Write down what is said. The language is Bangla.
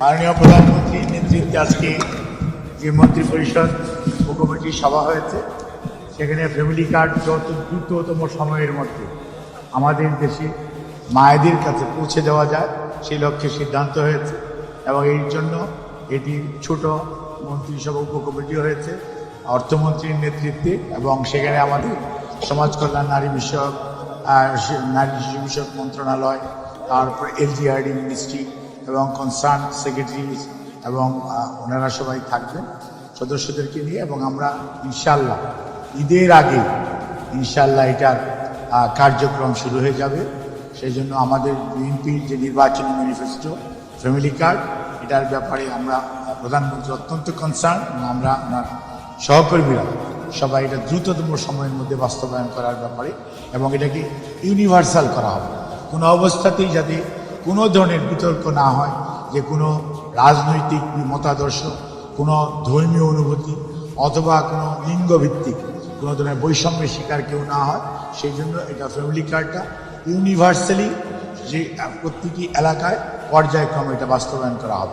মাননীয় প্রধানমন্ত্রীর নেতৃত্বে আজকে যে মন্ত্রিপরিষদ উপকমিটির সভা হয়েছে সেখানে ফ্যামিলি কার্ড যত দ্রুততম সময়ের মধ্যে আমাদের দেশে মায়েদের কাছে পৌঁছে দেওয়া যায় সেই লক্ষ্যে সিদ্ধান্ত হয়েছে এবং এই জন্য এটি ছোট মন্ত্রিসভা উপকমিটি হয়েছে অর্থমন্ত্রীর নেতৃত্বে এবং সেখানে আমাদের সমাজ কল্যাণ নারী শিশু বিষয়ক মন্ত্রণালয়, তারপর এলজিআরডি মিনিস্ট্রি এবং কনসার্ন সেক্রেটারিজ এবং ওনারা সবাই থাকবেন সদস্যদেরকে নিয়ে, এবং আমরা ইনশাল্লাহ ঈদের আগে ইনশাল্লাহ এটার কার্যক্রম শুরু হয়ে যাবে। সেই জন্য আমাদের বিএনপির যে নির্বাচনী ম্যানিফেস্টো ফ্যামিলি কার্ড, এটার ব্যাপারে আমরা প্রধানমন্ত্রী অত্যন্ত কনসার্ন এবং আমরা ওনার সহকর্মীরা সবাই এটা দ্রুততম সময়ের মধ্যে বাস্তবায়ন করার ব্যাপারে, এবং এটাকে ইউনিভার্সাল করা হবে। কোনো অবস্থাতেই যাতে কোনো ধরনের বিতর্ক না হয় যে কোনো রাজনৈতিক মতাদর্শ, কোনো ধর্মীয় অনুভূতি অথবা কোনো লিঙ্গভিত্তিক কোনো ধরনের বৈষম্যের শিকার কেউ না হয়, সেই জন্য এটা ফ্যামিলি কার্ডটা ইউনিভার্সালি যে প্রতিটি এলাকায় পর্যায়ক্রমে এটা বাস্তবায়ন করা হবে।